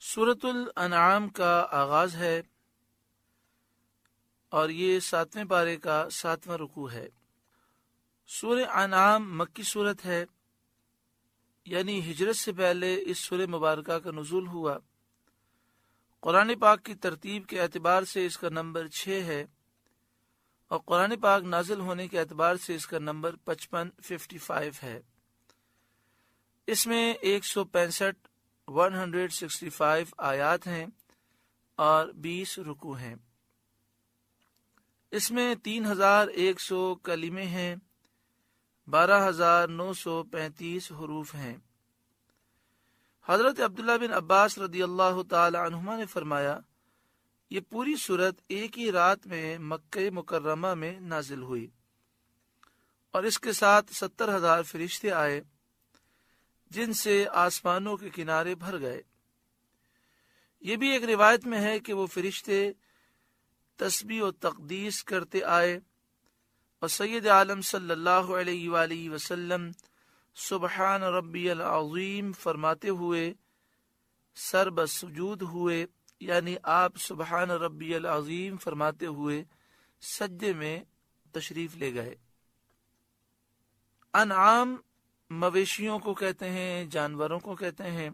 سورۃ الانعام کا آغاز ہے اور یہ 7ویں پارے کا 7واں رکوع ہے۔ سورہ انعام مکی سورت ہے، یعنی ہجرت سے پہلے اس سورہ مبارکہ کا نزول ہوا۔ قرآن پاک کی ترتیب کے اعتبار سے اس کا نمبر 6 ہے اور قرآن پاک نازل ہونے کے اعتبار سے اس کا نمبر 55 ہے۔ اس میں 165 آیات ہیں اور 20 رکوع ہیں۔ اس میں 3100 کلمے ہیں، 12935 حروف ہیں۔ حضرت عبداللہ بن عباس رضی اللہ تعالی عنہما نے فرمایا، یہ پوری سورت ایک ہی رات میں مکہ مکرمہ میں نازل ہوئی اور اس کے ساتھ 70,000 فرشتے آئے جن سے آسمانوں کے کنارے بھر گئے۔ یہ بھی ایک روایت میں ہے کہ وہ فرشتے تسبیح و تقدیس کرتے آئے اور سید عالم صلی اللہ علیہ وآلہ وسلم سبحان ربی العظیم فرماتے ہوئے سر بسجود ہوئے، یعنی آپ سبحان ربی العظیم فرماتے ہوئے سجدے میں تشریف لے گئے۔ انعام مویشیوں کو کہتے ہیں، جانوروں کو کہتے ہیں۔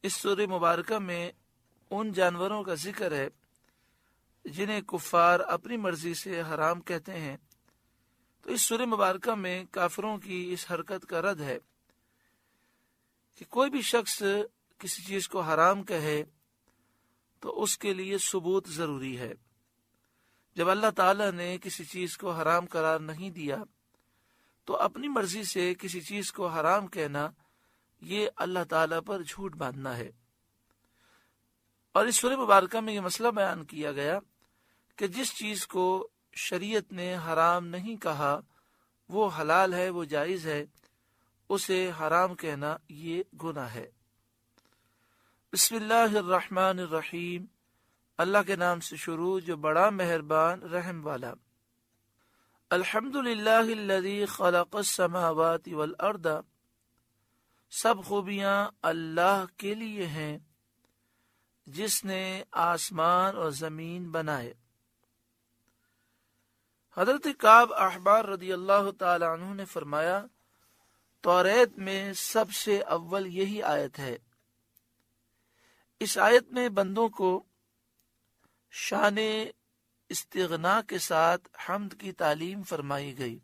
اس سورہ مبارکہ میں ان جانوروں کا ذکر ہے جنہیں کفار اپنی مرضی سے حرام کہتے ہیں۔ تو اس سورہ مبارکہ میں کافروں کی اس حرکت کا رد ہے کہ کوئی بھی شخص کسی چیز کو حرام کہے تو اس کے لیے ثبوت ضروری ہے۔ جب اللہ تعالیٰ نے کسی چیز کو حرام قرار نہیں دیا تو اپنی مرضی سے کسی چیز کو حرام کہنا یہ اللہ تعالیٰ پر جھوٹ باندھنا ہے۔ اور اس سورہ مبارکہ میں یہ مسئلہ بیان کیا گیا کہ جس چیز کو شریعت نے حرام نہیں کہا وہ حلال ہے، وہ جائز ہے، اسے حرام کہنا یہ گناہ ہے۔ بسم اللہ الرحمن الرحیم، اللہ کے نام سے شروع جو بڑا مہربان رحم والا۔ الحمد للہ الذی خلق السماوات والارض، سب خوبیاں اللہ کے لیے ہیں جس نے آسمان اور زمین بنائے۔ حضرت کعب احبار رضی اللہ تعالی عنہ نے فرمایا، توریت میں سب سے اول یہی آیت ہے۔ اس آیت میں بندوں کو شان استغنا کے ساتھ حمد کی تعلیم فرمائی گئی۔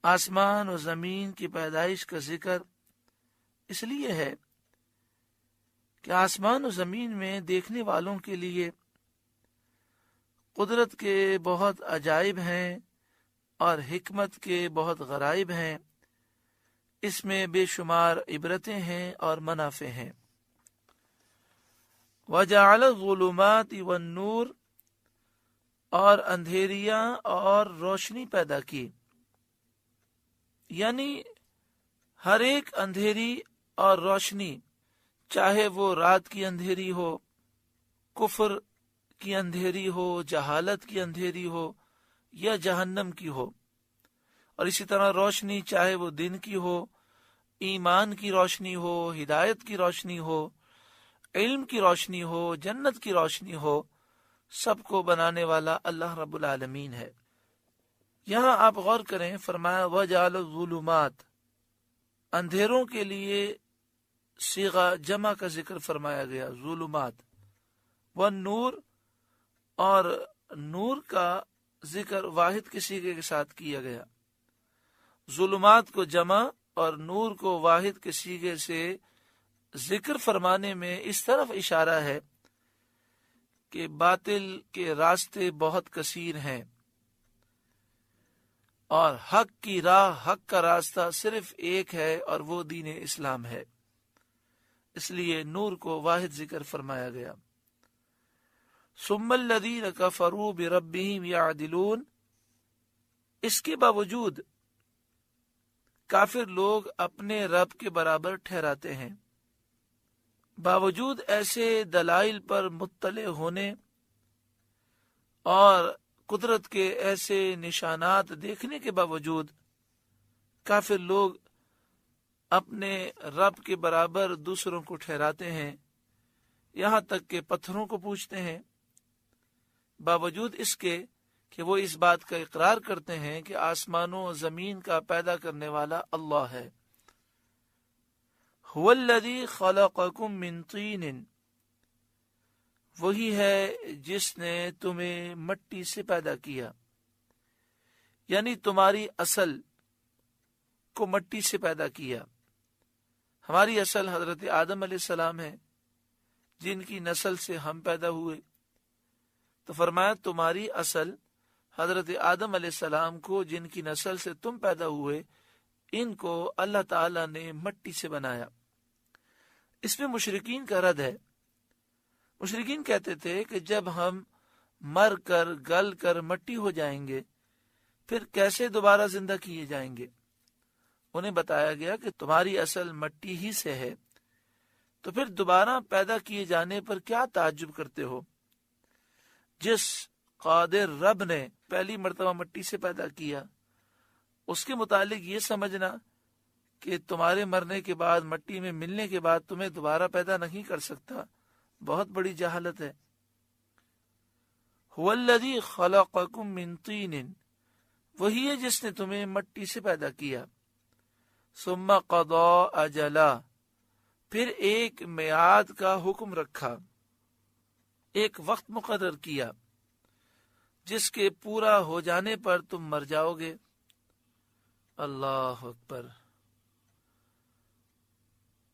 آسمان و زمین کی پیدائش کا ذکر اس لیے ہے کہ آسمان و زمین میں دیکھنے والوں کے لیے قدرت کے بہت عجائب ہیں اور حکمت کے بہت غرائب ہیں۔ اس میں بے شمار عبرتیں ہیں اور منافع ہیں۔ وَجَعَلَ الظُّلُمَاتِ وَالنُّورِ، اور اندھیریاں اور روشنی پیدا کی، یعنی ہر ایک اندھیری اور روشنی، چاہے وہ رات کی اندھیری ہو، کفر کی اندھیری ہو، جہالت کی اندھیری ہو یا جہنم کی ہو، اور اسی طرح روشنی چاہے وہ دن کی ہو، ایمان کی روشنی ہو، ہدایت کی روشنی ہو، علم کی روشنی ہو، جنت کی روشنی ہو، سب کو بنانے والا اللہ رب العالمین ہے۔ یہاں آپ غور کریں، فرمایا وَجَعَلَ الظُّلُمَاتِ، اندھیروں کے لیے صیغہ جمع کا ذکر فرمایا گیا، ظلمات، والنور، اور نور کا ذکر واحد کے صیغے کے ساتھ کیا گیا۔ ظلمات کو جمع اور نور کو واحد کے صیغے سے ذکر فرمانے میں اس طرف اشارہ ہے کہ باطل کے راستے بہت کثیر ہیں اور حق کی راہ، حق کا راستہ صرف ایک ہے اور وہ دین اسلام ہے، اس لیے نور کو واحد ذکر فرمایا گیا۔ ثم الذین کفروا بربہم یعدلون، اس کے باوجود کافر لوگ اپنے رب کے برابر ٹھہراتے ہیں۔ باوجود ایسے دلائل پر مطلع ہونے اور قدرت کے ایسے نشانات دیکھنے کے باوجود کافر لوگ اپنے رب کے برابر دوسروں کو ٹھہراتے ہیں، یہاں تک کہ پتھروں کو پوجتے ہیں، باوجود اس کے کہ وہ اس بات کا اقرار کرتے ہیں کہ آسمانوں و زمین کا پیدا کرنے والا اللہ ہے۔ هو الذی خلقکم من طین، وہی ہے جس نے تمہیں مٹی سے پیدا کیا، یعنی تمہاری اصل کو مٹی سے پیدا کیا۔ ہماری اصل حضرت آدم علیہ السلام ہے، جن کی نسل سے ہم پیدا ہوئے، تو فرمایا تمہاری اصل حضرت آدم علیہ السلام کو، جن کی نسل سے تم پیدا ہوئے، ان کو اللہ تعالی نے مٹی سے بنایا۔ اس میں مشرکین کا رد ہے۔ مشرکین کہتے تھے کہ جب ہم مر کر گل کر مٹی ہو جائیں گے پھر کیسے دوبارہ زندہ کیے جائیں گے؟ انہیں بتایا گیا کہ تمہاری اصل مٹی ہی سے ہے، تو پھر دوبارہ پیدا کیے جانے پر کیا تعجب کرتے ہو؟ جس قادر رب نے پہلی مرتبہ مٹی سے پیدا کیا، اس کے متعلق یہ سمجھنا کہ تمہارے مرنے کے بعد، مٹی میں ملنے کے بعد تمہیں دوبارہ پیدا نہیں کر سکتا، بہت بڑی جہالت ہے۔ هو الذی خلقکم من طین، وہی ہے جس نے تمہیں مٹی سے پیدا کیا۔ ثم قضى اجلا، پھر ایک میعاد کا حکم رکھا، ایک وقت مقرر کیا جس کے پورا ہو جانے پر تم مر جاؤ گے۔ اللہ اکبر،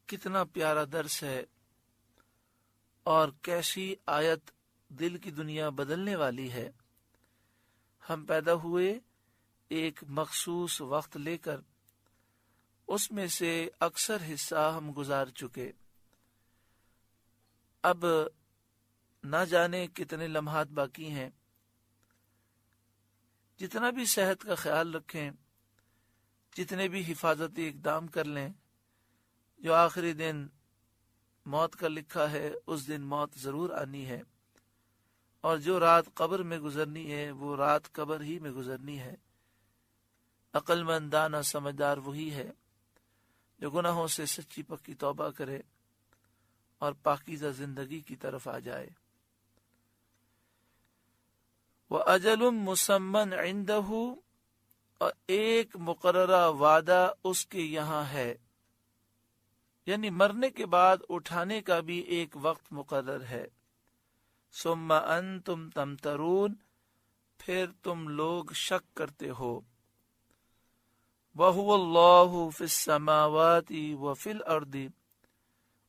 کتنا پیارا درس ہے، اور کیسی آیت دل کی دنیا بدلنے والی ہے۔ ہم پیدا ہوئے ایک مخصوص وقت لے کر، اس میں سے اکثر حصہ ہم گزار چکے، اب نہ جانے کتنے لمحات باقی ہیں۔ جتنا بھی صحت کا خیال رکھیں، جتنے بھی حفاظتی اقدام کر لیں، جو آخری دن موت کا لکھا ہے اس دن موت ضرور آنی ہے، اور جو رات قبر میں گزرنی ہے وہ رات قبر ہی میں گزرنی ہے۔ عقل مند دانا سمجھدار وہی ہے جو گناہوں سے سچی پکی توبہ کرے اور پاکیزہ زندگی کی طرف آ جائے۔ وَأَجَلٌ مُّسَمًّى عِندَهُ، اور ایک مقررہ وعدہ اس کے یہاں ہے، یعنی مرنے کے بعد اٹھانے کا بھی ایک وقت مقرر ہے۔ ثم انتم تمترون، پھر تم لوگ شک کرتے ہو۔ وَهُوَ اللَّهُ فِي السَّمَاوَاتِ وَفِي الْأَرْضِ،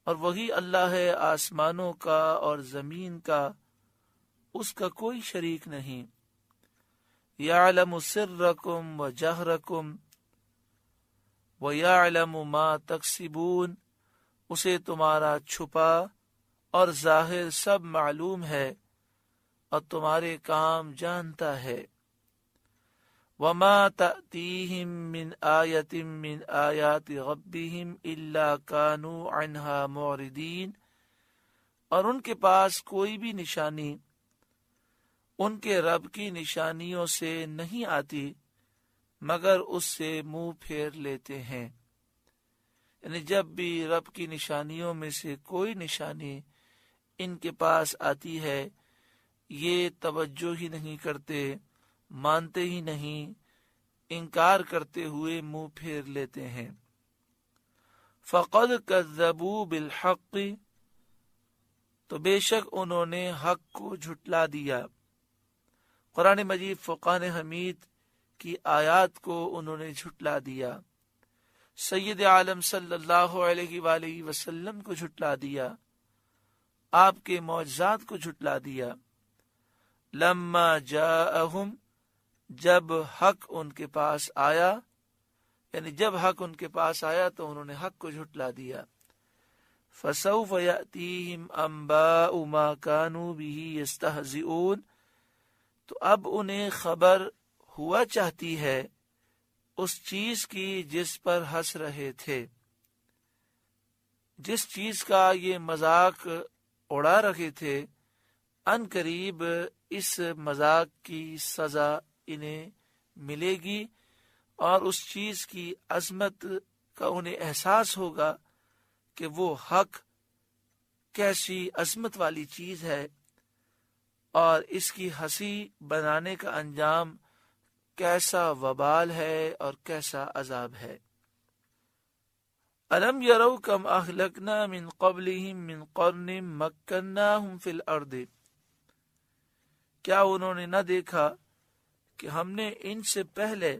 اور وہی اللہ ہے آسمانوں کا اور زمین کا، اس کا کوئی شریک نہیں۔ يَعْلَمُ سِرَّكُمْ وَجَهْرَكُمْ وَيَعْلَمُ مَا تَكْسِبُونَ، اسے تمہارا چھپا اور ظاہر سب معلوم ہے، اور تمہارے کام جانتا ہے۔ وَمَا تَأْتِيهِم مِّنْ آيَةٍ مِّنْ آيَاتِ رَبِّهِمْ إِلَّا كَانُوا عَنْهَا مُعْرِضِينَ، اور ان کے پاس کوئی بھی نشانی ان کے رب کی نشانیوں سے نہیں آتی مگر اس سے منہ پھیر لیتے ہیں۔ یعنی جب بھی رب کی نشانیوں میں سے کوئی نشانی ان کے پاس آتی ہے، یہ توجہ ہی نہیں کرتے، مانتے ہی نہیں، انکار کرتے ہوئے منہ پھیر لیتے ہیں۔ فَقَدْ كَذَّبُوا بِالْحَقِّ، تو بے شک انہوں نے حق کو جھٹلا دیا۔ قرآن مجید فقان حمید کی آیات کو انہوں نے جھٹلا دیا، سید عالم صلی اللہ علیہ وآلہ وسلم کو جھٹلا دیا، آپ کے معجزات کو جھٹلا دیا۔ لما جاءہم، جب حق ان کے پاس آیا، یعنی جب حق ان کے پاس آیا تو انہوں نے حق کو جھٹلا دیا۔ فسوف یأتیہم انباء ما کانوا بہ یستہزئون، تو اب انہیں خبر ہوا چاہتی ہے اس چیز کی جس پر ہنس رہے تھے، جس چیز کا یہ مذاق اڑا رہے تھے، ان قریب اس مذاق کی سزا انہیں ملے گی اور اس چیز کی عظمت کا انہیں احساس ہوگا کہ وہ حق کیسی عظمت والی چیز ہے اور اس کی ہنسی بنانے کا انجام کیسا وبال ہے اور کیسا عذاب ہے۔ الم یروا کم اہلکنا من قبلہم من قرن مکناہم فی الارض، کیا انہوں نے نہ دیکھا کہ ہم نے ان سے پہلے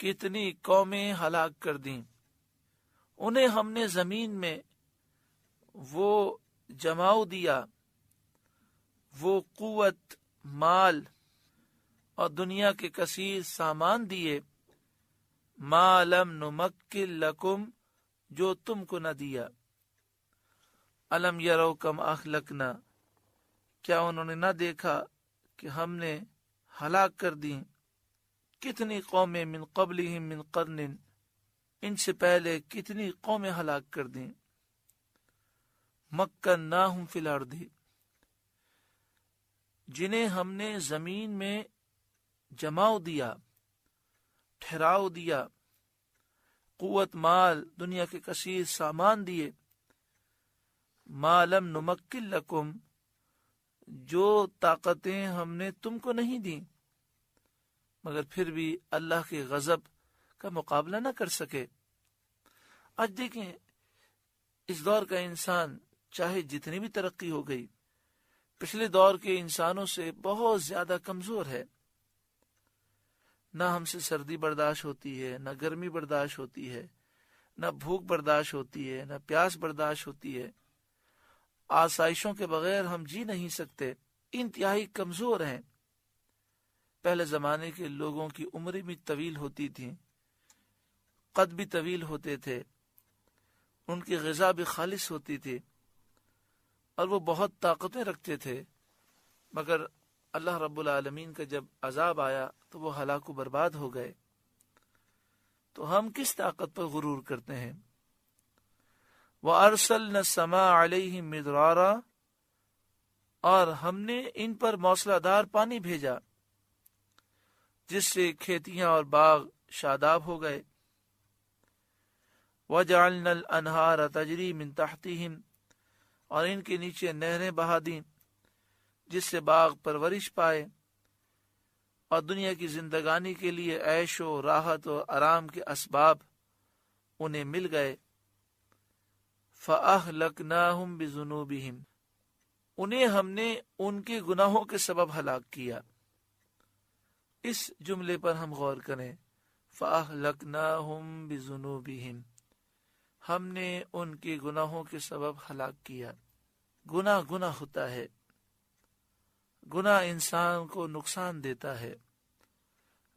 کتنی قومیں ہلاک کر دیں، انہیں ہم نے زمین میں وہ جماؤ دیا، وہ قوت، مال اور دنیا کے کثیر سامان دیے، ما لم نمکن لکم، جو تم کو نہ دیا۔ الم یروا کم اہلکنا، کیا انہوں نے نہ دیکھا کہ ہم نے ہلاک کر دیں کتنی قومیں، من قبلہم من قرن، ان سے پہلے کتنی قومیں ہلاک کر دیں، مکناہم فی الارض، جنہیں ہم نے زمین میں جماؤ دیا، ٹھہراؤ دیا، قوت، مال، دنیا کے کثیر سامان دیے، ما لم نمکن لکم، جو طاقتیں ہم نے تم کو نہیں دیں، مگر پھر بھی اللہ کے غضب کا مقابلہ نہ کر سکے۔ آج دیکھیں اس دور کا انسان چاہے جتنی بھی ترقی ہو گئی، پچھلے دور کے انسانوں سے بہت زیادہ کمزور ہے۔ نہ ہم سے سردی برداشت ہوتی ہے، نہ گرمی برداشت ہوتی ہے، نہ بھوک برداشت ہوتی ہے، نہ پیاس برداشت ہوتی ہے۔ آسائشوں کے بغیر ہم جی نہیں سکتے، انتہائی کمزور ہیں۔ پہلے زمانے کے لوگوں کی عمریں بھی طویل ہوتی تھیں، قد بھی طویل ہوتے تھے، ان کی غذا بھی خالص ہوتی تھی اور وہ بہت طاقتیں رکھتے تھے، مگر اللہ رب العالمین کا جب عذاب آیا تو وہ ہلاک و برباد ہو گئے۔ تو ہم کس طاقت پر غرور کرتے ہیں؟ وَأَرْسَلْنَا السَّمَاءَ عَلَيْهِمْ مِدْرَارًا، اور ہم نے ان پر موسلا دار پانی بھیجا جس سے کھیتیاں اور باغ شاداب ہو گئے۔ وَجَعَلْنَا الْأَنْهَارَ تَجْرِي مِن تَحْتِهِمْ، اور ان کے نیچے نہریں بہا دیں جس سے باغ پرورش پائے اور دنیا کی زندگانی کے لیے عیش و راحت و آرام کے اسباب انہیں مل گئے۔ فَأَهْلَكْنَاهُمْ بِذُنُوبِهِمْ، انہیں ہم نے ان کے گناہوں کے سبب ہلاک کیا۔ اس جملے پر ہم غور کریں، فَأَهْلَكْنَاهُمْ بِذُنُوبِهِمْ، ہم نے ان کے گناہوں کے سبب ہلاک کیا۔ گناہ ہوتا ہے، گناہ انسان کو نقصان دیتا ہے،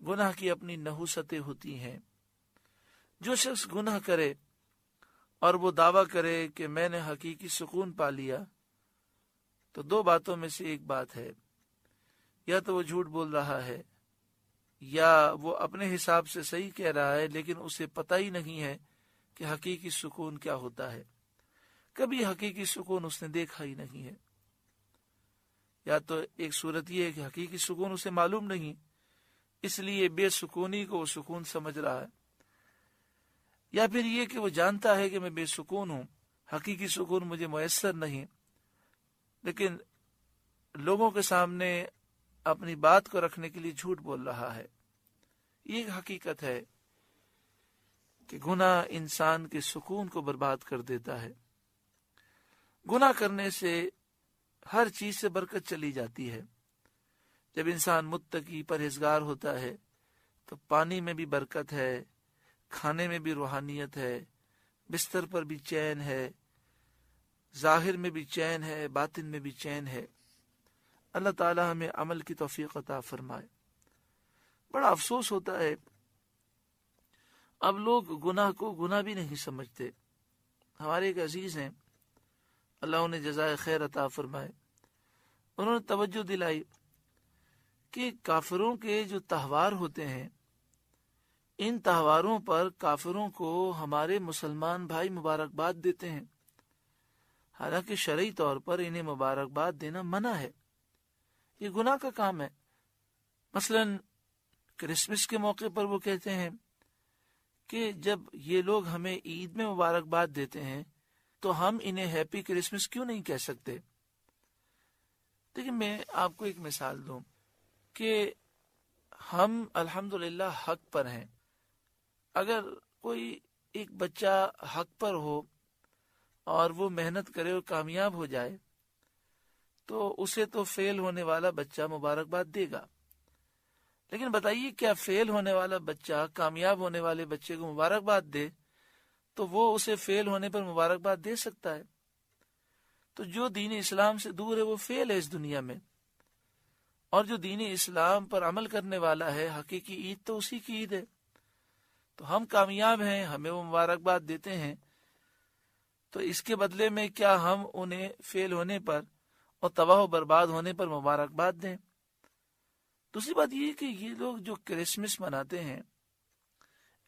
گناہ کی اپنی نحوستیں ہوتی ہیں۔ جو شخص گناہ کرے اور وہ دعویٰ کرے کہ میں نے حقیقی سکون پا لیا، تو دو باتوں میں سے ایک بات ہے، یا تو وہ جھوٹ بول رہا ہے یا وہ اپنے حساب سے صحیح کہہ رہا ہے، لیکن اسے پتہ ہی نہیں ہے کہ حقیقی سکون کیا ہوتا ہے۔ کبھی حقیقی سکون اس نے دیکھا ہی نہیں ہے۔ یا تو ایک صورت یہ ہے کہ حقیقی سکون اسے معلوم نہیں، اس لیے بے سکونی کو وہ سکون سمجھ رہا ہے، یا پھر یہ کہ وہ جانتا ہے کہ میں بے سکون ہوں، حقیقی سکون مجھے میسر نہیں، لیکن لوگوں کے سامنے اپنی بات کو رکھنے کے لیے جھوٹ بول رہا ہے۔ یہ ایک حقیقت ہے کہ گناہ انسان کے سکون کو برباد کر دیتا ہے۔ گناہ کرنے سے ہر چیز سے برکت چلی جاتی ہے۔ جب انسان متقی پرہیزگار ہوتا ہے تو پانی میں بھی برکت ہے، کھانے میں بھی روحانیت ہے، بستر پر بھی چین ہے، ظاہر میں بھی چین ہے، باطن میں بھی چین ہے۔ اللہ تعالی ہمیں عمل کی توفیق عطا فرمائے۔ بڑا افسوس ہوتا ہے، اب لوگ گناہ کو گناہ بھی نہیں سمجھتے۔ ہمارے ایک عزیز ہیں، اللہ انہیں جزائے خیر عطا فرمائے، انہوں نے توجہ دلائی کہ کافروں کے جو تہوار ہوتے ہیں، ان تہواروں پر کافروں کو ہمارے مسلمان بھائی مبارکباد دیتے ہیں، حالانکہ شرعی طور پر انہیں مبارکباد دینا منع ہے۔ یہ گناہ کا کام ہے۔ مثلاً کرسمس کے موقع پر وہ کہتے ہیں کہ جب یہ لوگ ہمیں عید میں مبارکباد دیتے ہیں تو ہم انہیں ہیپی کرسمس کیوں نہیں کہہ سکتے؟ لیکن میں آپ کو ایک مثال دوں کہ ہم الحمدللہ حق پر ہیں۔ اگر کوئی ایک بچہ حق پر ہو اور وہ محنت کرے اور کامیاب ہو جائے تو اسے تو فیل ہونے والا بچہ مبارکباد دے گا، لیکن بتائیے کیا فیل ہونے والا بچہ کامیاب ہونے والے بچے کو مبارکباد دے تو وہ اسے فیل ہونے پر مبارکباد دے سکتا ہے؟ تو جو دین اسلام سے دور ہے وہ فیل ہے اس دنیا میں، اور جو دین اسلام پر عمل کرنے والا ہے حقیقی عید تو اسی کی عید ہے۔ تو ہم کامیاب ہیں، ہمیں وہ مبارکباد دیتے ہیں، تو اس کے بدلے میں کیا ہم انہیں فیل ہونے پر اور تباہ و برباد ہونے پر مبارکباد دیں؟ دوسری بات یہ کہ یہ لوگ جو کرسمس مناتے ہیں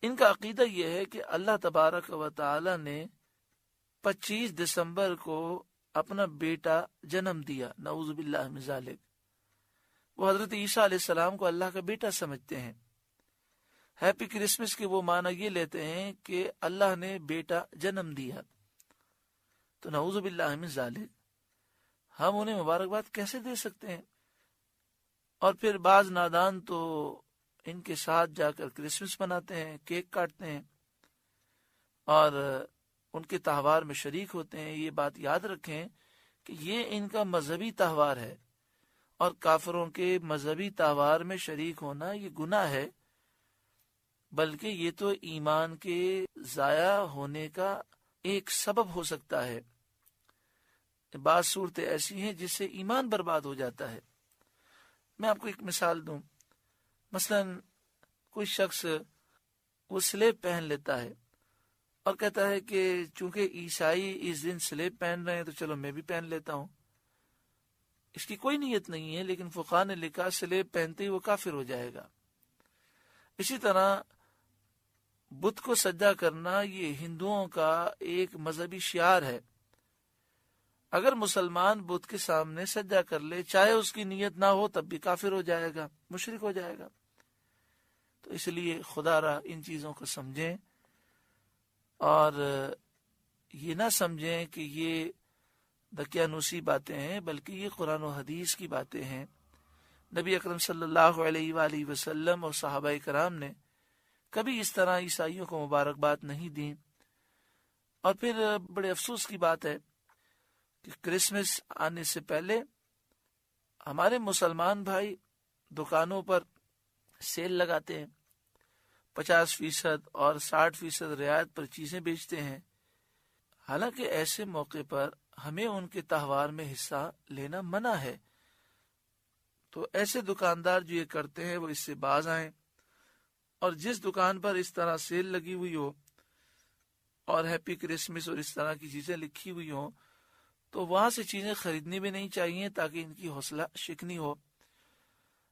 ان کا عقیدہ یہ ہے کہ اللہ تبارک و تعالی نے 25 دسمبر کو اپنا بیٹا جنم دیا، نعوذ باللہ من ذالک۔ وہ حضرت عیسیٰ علیہ السلام کو اللہ کا بیٹا سمجھتے ہیں۔ ہیپی کرسمس کے وہ معنی یہ لیتے ہیں کہ اللہ نے بیٹا جنم دیا، تو نعوذ باللہ من ذالک ہم انہیں مبارکباد کیسے دے سکتے ہیں؟ اور پھر بعض نادان تو ان کے ساتھ جا کر کرسمس مناتے ہیں، کیک کاٹتے ہیں اور ان کے تہوار میں شریک ہوتے ہیں۔ یہ بات یاد رکھیں کہ یہ ان کا مذہبی تہوار ہے، اور کافروں کے مذہبی تہوار میں شریک ہونا یہ گناہ ہے، بلکہ یہ تو ایمان کے ضائع ہونے کا ایک سبب ہو سکتا ہے۔ بعض صورتیں ایسی ہیں جس سے ایمان برباد ہو جاتا ہے۔ میں آپ کو ایک مثال دوں، مثلا کوئی شخص وہ سلیب پہن لیتا ہے اور کہتا ہے کہ چونکہ عیسائی اس دن سلیب پہن رہے ہیں تو چلو میں بھی پہن لیتا ہوں۔ اس کی کوئی نیت نہیں ہے، لیکن فقہاء نے لکھا سلیب پہنتے ہی وہ کافر ہو جائے گا۔ اسی طرح بت کو سجدہ کرنا یہ ہندوؤں کا ایک مذہبی شعار ہے۔ اگر مسلمان بت کے سامنے سجدہ کر لے، چاہے اس کی نیت نہ ہو، تب بھی کافر ہو جائے گا، مشرک ہو جائے گا۔ تو اس لیے خدا را ان چیزوں کو سمجھیں اور یہ نہ سمجھیں کہ یہ دقیانوسی باتیں ہیں، بلکہ یہ قرآن و حدیث کی باتیں ہیں۔ نبی اکرم صلی اللہ علیہ وآلہ وسلم اور صحابہ کرام نے کبھی اس طرح عیسائیوں کو مبارکباد نہیں دی۔ اور پھر بڑے افسوس کی بات ہے کہ کرسمس آنے سے پہلے ہمارے مسلمان بھائی دکانوں پر سیل لگاتے ہیں، 50% اور 60% رعایت پر چیزیں بیچتے ہیں، حالانکہ ایسے موقع پر ہمیں ان کے تہوار میں حصہ لینا منع ہے۔ تو ایسے دکاندار جو یہ کرتے ہیں وہ اس سے باز آئیں، اور جس دکان پر اس طرح سیل لگی ہوئی ہو اور ہیپی کرسمس اور اس طرح کی چیزیں لکھی ہوئی ہوں تو وہاں سے چیزیں خریدنی بھی نہیں چاہیے تاکہ ان کی حوصلہ شکنی ہو۔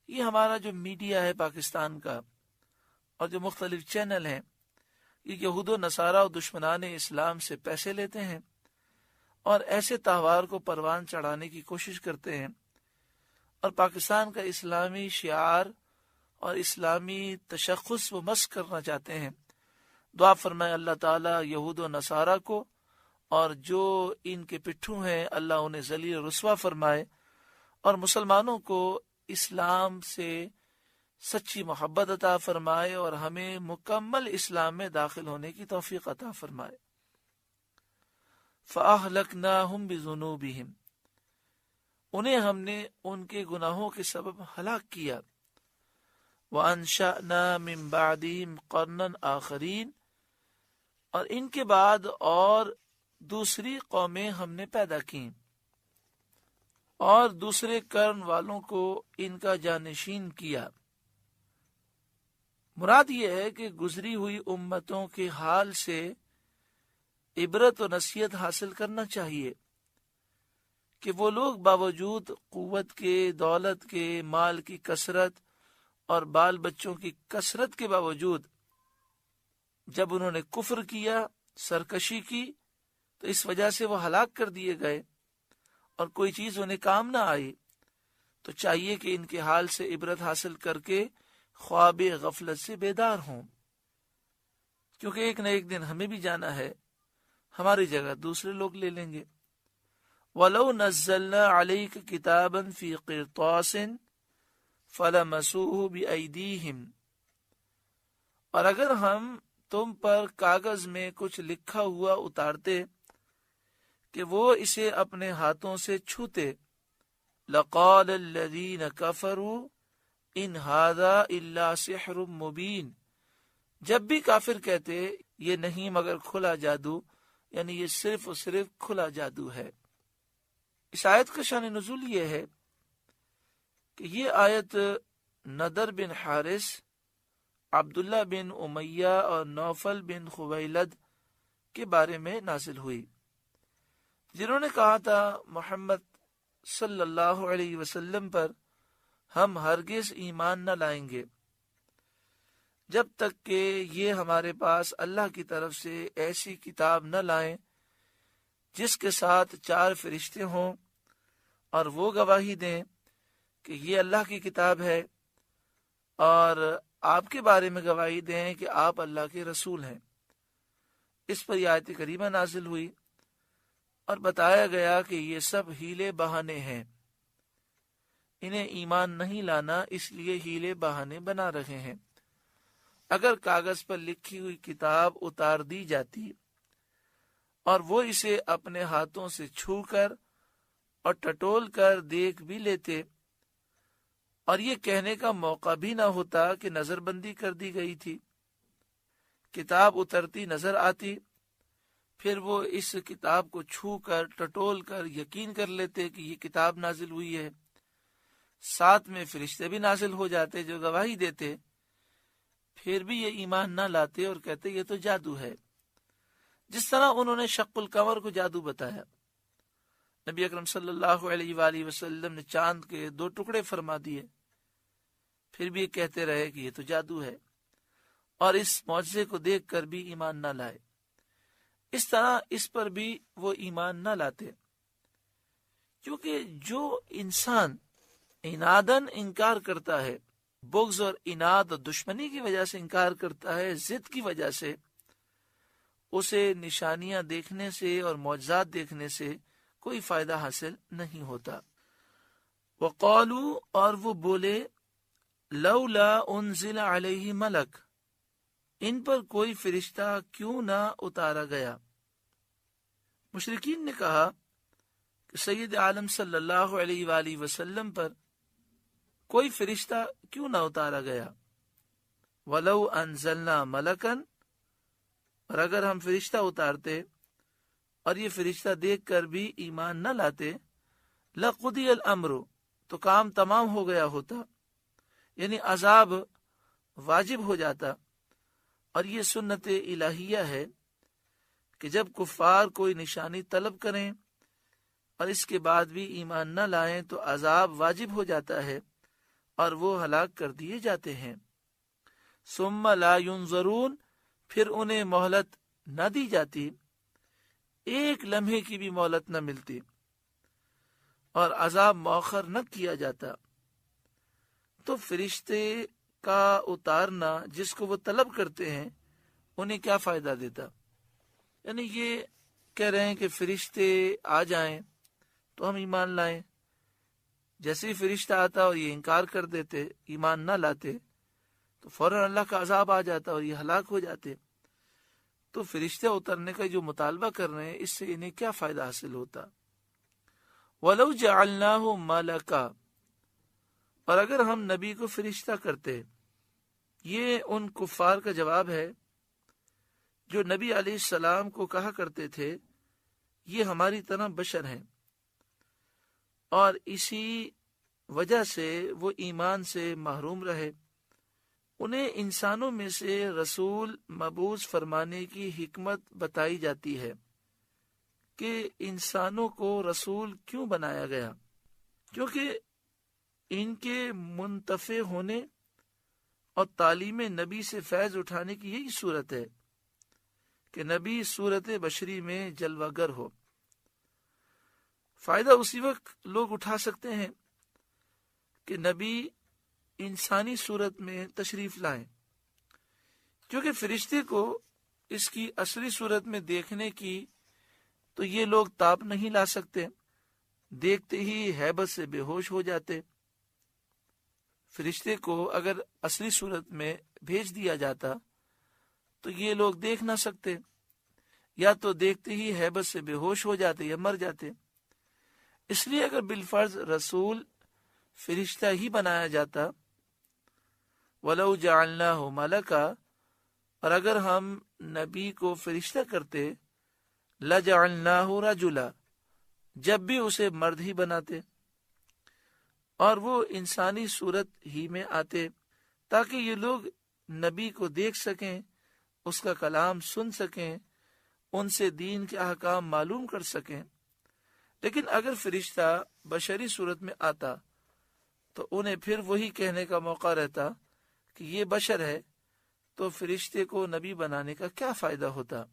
یہ ہمارا جو میڈیا ہے پاکستان کا اور جو مختلف چینل ہیں، یہ یہود و نصارہ اور دشمنان اسلام سے پیسے لیتے ہیں اور ایسے تہوار کو پروان چڑھانے کی کوشش کرتے ہیں، اور پاکستان کا اسلامی شعار اور اسلامی تشخص وہ مسخ کرنا چاہتے ہیں۔ دعا فرمائے اللہ تعالیٰ یہود و نصارہ کو اور جو ان کے پٹھو ہیں اللہ انہیں ذلیل و رسوا فرمائے، اور مسلمانوں کو اسلام سے سچی محبت عطا فرمائے اور ہمیں مکمل اسلام میں داخل ہونے کی توفیق عطا فرمائے۔ فَأَهْلَكْنَاهُمْ بِذُنُوبِهِمْ، انہیں ہم نے ان کے گناہوں کے سبب ہلاک کیا۔ وَأَنشَأْنَا مِن بَعْدِهِمْ قَرْنًا آخَرِينَ، اور ان کے بعد اور دوسری قومیں ہم نے پیدا کی اور دوسرے قرن والوں کو ان کا جانشین کیا۔ مراد یہ ہے کہ گزری ہوئی امتوں کے حال سے عبرت و نصیحت حاصل کرنا چاہیے کہ وہ لوگ باوجود قوت کے، دولت کے، مال کی کثرت اور بال بچوں کی کثرت کے باوجود جب انہوں نے کفر کیا، سرکشی کی، تو اس وجہ سے وہ ہلاک کر دیے گئے اور کوئی چیز انہیں کام نہ آئی۔ تو تو چاہیے کہ ان کے حال سے عبرت حاصل کر کے خواب غفلت سے بیدار ہوں، کیونکہ ایک نہ ایک دن ہمیں بھی جانا ہے، ہماری جگہ دوسرے لوگ لے لیں گے۔ وَلَوْ نَزَّلْنَا عَلَيْكَ كِتَابًا فِي قِرْطَاسٍ فَلَمَسُوهُ بِأَيْدِيهِمْ، اور اگر ہم تم پر کاغذ میں کچھ لکھا ہوا اتارتے کہ وہ اسے اپنے ہاتھوں سے چھوتے، لَقَالَ الَّذِينَ كَفَرُوا إِنْ هَذَا إِلَّا سِحْرٌ مُبِينٌ، جب بھی کافر کہتے یہ نہیں مگر کھلا جادو، یعنی یہ صرف اور صرف کھلا جادو ہے۔ اس آیت کا شان نزول یہ ہے کہ یہ آیت نضر بن حارث، عبداللہ بن امیہ اور نوفل بن خویلد کے بارے میں نازل ہوئی، جنہوں نے کہا تھا محمد صلی اللہ علیہ وسلم پر ہم ہرگز ایمان نہ لائیں گے جب تک کہ یہ ہمارے پاس اللہ کی طرف سے ایسی کتاب نہ لائیں جس کے ساتھ 4 فرشتے ہوں اور وہ گواہی دیں کہ یہ اللہ کی کتاب ہے، اور آپ کے بارے میں گواہی دیں کہ آپ اللہ کے رسول ہیں۔ اس پر یہ آیت کریمہ نازل ہوئی اور بتایا گیا کہ یہ سب ہیلے بہانے ہیں، انہیں ایمان نہیں لانا، اس لیے ہیلے بہانے بنا رہے ہیں۔ اگر کاغذ پر لکھی ہوئی کتاب اتار دی جاتی اور وہ اسے اپنے ہاتھوں سے چھو کر اور ٹٹول کر دیکھ بھی لیتے، اور یہ کہنے کا موقع بھی نہ ہوتا کہ نظر بندی کر دی گئی تھی، کتاب اترتی نظر آتی، پھر وہ اس کتاب کو چھو کر ٹٹول کر یقین کر لیتے کہ یہ کتاب نازل ہوئی ہے، ساتھ میں فرشتے بھی نازل ہو جاتے جو گواہی دیتے، پھر بھی یہ ایمان نہ لاتے اور کہتے یہ تو جادو ہے۔ جس طرح انہوں نے شق القمر کو جادو بتایا، نبی اکرم صلی اللہ علیہ وآلہ وسلم نے چاند کے 2 ٹکڑے فرما دیے، پھر بھی یہ کہتے رہے کہ یہ تو جادو ہے، اور اس معجزے کو دیکھ کر بھی ایمان نہ لائے۔ اس طرح اس پر بھی وہ ایمان نہ لاتے، کیونکہ جو انسان عنادن انکار کرتا ہے، بغض اور عناد اور دشمنی کی وجہ سے انکار کرتا ہے، ضد کی وجہ سے، اسے نشانیاں دیکھنے سے اور معجزات دیکھنے سے کوئی فائدہ حاصل نہیں ہوتا۔ وقالو، اور وہ بولے، لولا انزل علیہ ملک، ان پر کوئی فرشتہ کیوں نہ اتارا گیا۔ مشرکین نے کہا کہ سید عالم صلی اللہ علیہ وآلہ وسلم پر کوئی فرشتہ کیوں نہ اتارا گیا۔ وَلَوْ أَنزَلْنَا مَلَكًا، اور اگر ہم فرشتہ اتارتے اور یہ فرشتہ دیکھ کر بھی ایمان نہ لاتے، لَقُضِيَ الْأَمْرُ، تو کام تمام ہو گیا ہوتا، یعنی عذاب واجب ہو جاتا۔ اور یہ سنت الہیہ ہے کہ جب کفار کوئی نشانی طلب کریں اور اس کے بعد بھی ایمان نہ لائیں تو عذاب واجب ہو جاتا ہے اور وہ ہلاک کر دیے جاتے ہیں۔ ثم لا ينظرون، پھر انہیں مہلت نہ دی جاتی، ایک لمحے کی بھی مہلت نہ ملتی، اور عذاب مؤخر نہ کیا جاتا۔ تو فرشتے کا اتارنا جس کو وہ طلب کرتے ہیں انہیں کیا فائدہ دیتا؟ یعنی یہ کہہ رہے ہیں کہ فرشتے آ جائیں تو ہم ایمان لائیں، جیسے ہی فرشتہ آتا اور یہ انکار کر دیتے، ایمان نہ لاتے، تو فوراً اللہ کا عذاب آ جاتا اور یہ ہلاک ہو جاتے۔ تو فرشتے اترنے کا جو مطالبہ کر رہے ہیں اس سے انہیں کیا فائدہ حاصل ہوتا؟ وَلَوْ جَعَلْنَاهُ مَلَكًا، اور اگر ہم نبی کو فرشتہ کرتے، یہ ان کفار کا جواب ہے جو نبی علیہ السلام کو کہا کرتے تھے یہ ہماری طرح بشر ہیں، اور اسی وجہ سے وہ ایمان سے محروم رہے۔ انہیں انسانوں میں سے رسول مبعوث فرمانے کی حکمت بتائی جاتی ہے کہ انسانوں کو رسول کیوں بنایا گیا، کیونکہ ان کے منتفع ہونے اور تعلیم نبی سے فیض اٹھانے کی یہی صورت ہے کہ نبی صورت بشری میں جلوہ گر ہو۔ فائدہ اسی وقت لوگ اٹھا سکتے ہیں کہ نبی انسانی صورت میں تشریف لائیں، کیونکہ فرشتے کو اس کی اصلی صورت میں دیکھنے کی تو یہ لوگ تاب نہیں لا سکتے، دیکھتے ہی ہیبت سے بے ہوش ہو جاتے۔ فرشتے کو اگر اصلی صورت میں بھیج دیا جاتا تو یہ لوگ دیکھ نہ سکتے، یا تو دیکھتے ہی ہیبت سے بے ہوش ہو جاتے یا مر جاتے۔ اس لیے اگر بالفرض رسول فرشتہ ہی بنایا جاتا، وَلَوْ جَعَلْنَاهُ مَلَكًا، اور اگر ہم نبی کو فرشتہ کرتے، لَجَعَلْنَاهُ رَجُلًا، جب بھی اسے مرد ہی بناتے، اور وہ انسانی صورت ہی میں آتے تاکہ یہ لوگ نبی کو دیکھ سکیں، اس کا کلام سن سکیں، ان سے دین کے احکام معلوم کر سکیں۔ لیکن اگر فرشتہ بشری صورت میں آتا تو انہیں پھر وہی کہنے کا موقع رہتا کہ یہ بشر ہے، تو فرشتے کو نبی بنانے کا کیا فائدہ ہوتا؟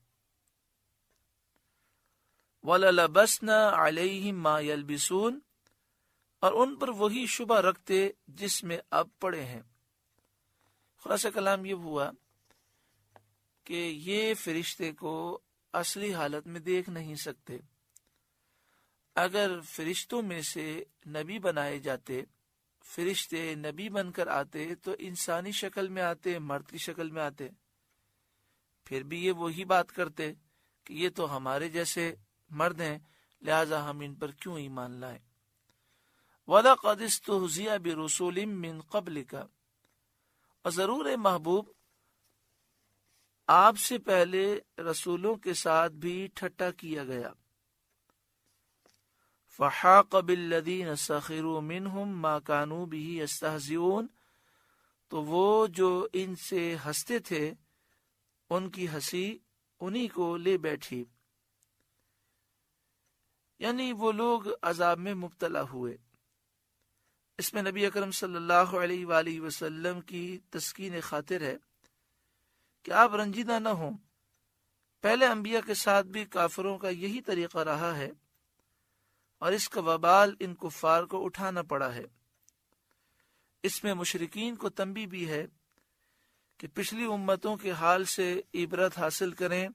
وَلَلَبَسْنَا عَلَيْهِمْ مَا يَلْبِسُونَ، اور ان پر وہی شبہ رکھتے جس میں اب پڑے ہیں۔ خلاصہ کلام یہ ہوا کہ یہ فرشتے کو اصلی حالت میں دیکھ نہیں سکتے۔ اگر فرشتوں میں سے نبی بنائے جاتے، فرشتے نبی بن کر آتے تو انسانی شکل میں آتے، مرد کی شکل میں آتے، پھر بھی یہ وہی بات کرتے کہ یہ تو ہمارے جیسے مرد ہیں، لہذا ہم ان پر کیوں ایمان لائیں۔ وَلَقَدِ اسْتُهْزِئَ بِرُسُلٍ مِّن قَبْلِكَ، اور ضرور اے محبوب آپ سے پہلے رسولوں کے ساتھ بھی ٹھٹا کیا گیا۔ فَحَاقَ بِالَّذِينَ سَخِرُوا مِنْهُمْ مَا كَانُوا بِهِ يَسْتَهْزِئُونَ، تو وہ جو ان سے ہنستے تھے ان کی ہنسی انہی کو لے بیٹھی، یعنی وہ لوگ عذاب میں مبتلا ہوئے۔ اس میں نبی اکرم صلی اللہ علیہ وآلہ وسلم کی تسکین خاطر ہے کہ آپ رنجیدہ نہ ہوں۔ پہلے انبیاء کے ساتھ بھی کافروں کا یہی طریقہ رہا ہے، اور اس کا وبال ان کفار کو اٹھانا پڑا ہے۔ اس میں مشرکین کو تنبیہ بھی ہے کہ پچھلی امتوں کے حال سے عبرت حاصل کریں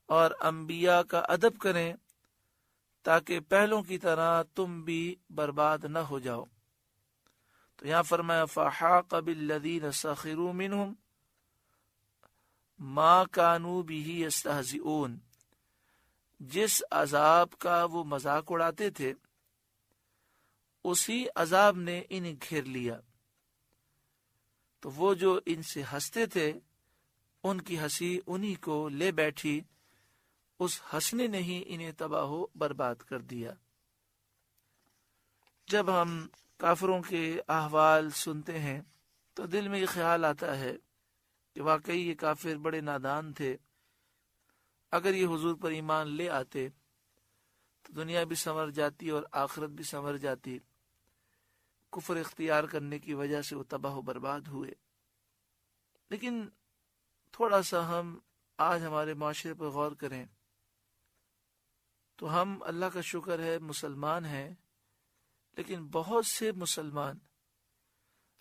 اور انبیاء کا ادب کریں، تاکہ پہلوں کی طرح تم بھی برباد نہ ہو جاؤ۔ تو یہاں فرمایا فَحَاقَ بِالَّذِينَ سَخِرُوا مِنْهُمْ مَا كَانُوا بِهِ يَسْتَهْزِئُونَ، جس عذاب کا وہ مذاق اڑاتے تھے اسی عذاب نے انہیں گھیر لیا، تو وہ جو ان سے ہنستے تھے ان کی ہنسی انہی کو لے بیٹھی، اس ہنسنے نے ہی انہیں تباہ و برباد کر دیا۔ جب ہم کافروں کے احوال سنتے ہیں تو دل میں یہ خیال آتا ہے کہ واقعی یہ کافر بڑے نادان تھے۔ اگر یہ حضور پر ایمان لے آتے تو دنیا بھی سنور جاتی اور آخرت بھی سنور جاتی۔ کفر اختیار کرنے کی وجہ سے وہ تباہ و برباد ہوئے۔ لیکن تھوڑا سا ہم آج ہمارے معاشرے پر غور کریں تو ہم اللہ کا شکر ہے مسلمان ہیں، لیکن بہت سے مسلمان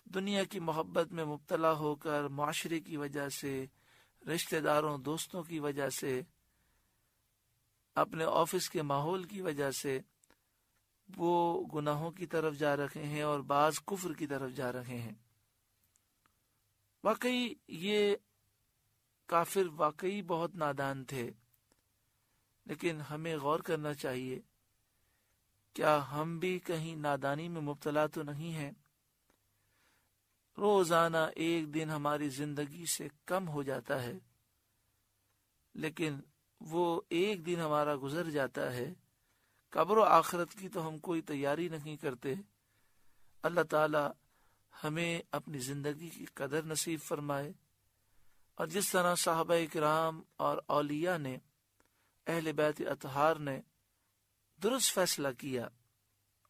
دنیا کی محبت میں مبتلا ہو کر، معاشرے کی وجہ سے، رشتہ داروں دوستوں کی وجہ سے، اپنے آفس کے ماحول کی وجہ سے وہ گناہوں کی طرف جا رہے ہیں اور بعض کفر کی طرف جا رہے ہیں۔ واقعی یہ کافر واقعی بہت نادان تھے، لیکن ہمیں غور کرنا چاہیے، کیا ہم بھی کہیں نادانی میں مبتلا تو نہیں ہیں؟ روزانہ ایک دن ہماری زندگی سے کم ہو جاتا ہے، لیکن وہ ایک دن ہمارا گزر جاتا ہے، قبر و آخرت کی تو ہم کوئی تیاری نہیں کرتے۔ اللہ تعالی ہمیں اپنی زندگی کی قدر نصیب فرمائے، اور جس طرح صحابہ کرام اور اولیاء نے، اہل بیت اطہار نے درست فیصلہ کیا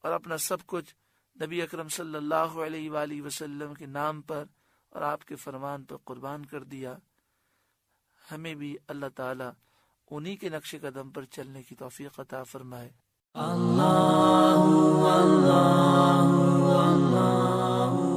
اور اپنا سب کچھ نبی اکرم صلی اللہ علیہ وآلہ وسلم کے نام پر اور آپ کے فرمان پر قربان کر دیا، ہمیں بھی اللہ تعالی انہی کے نقش قدم پر چلنے کی توفیق عطا فرمائے۔ اللہ اللہ اللہ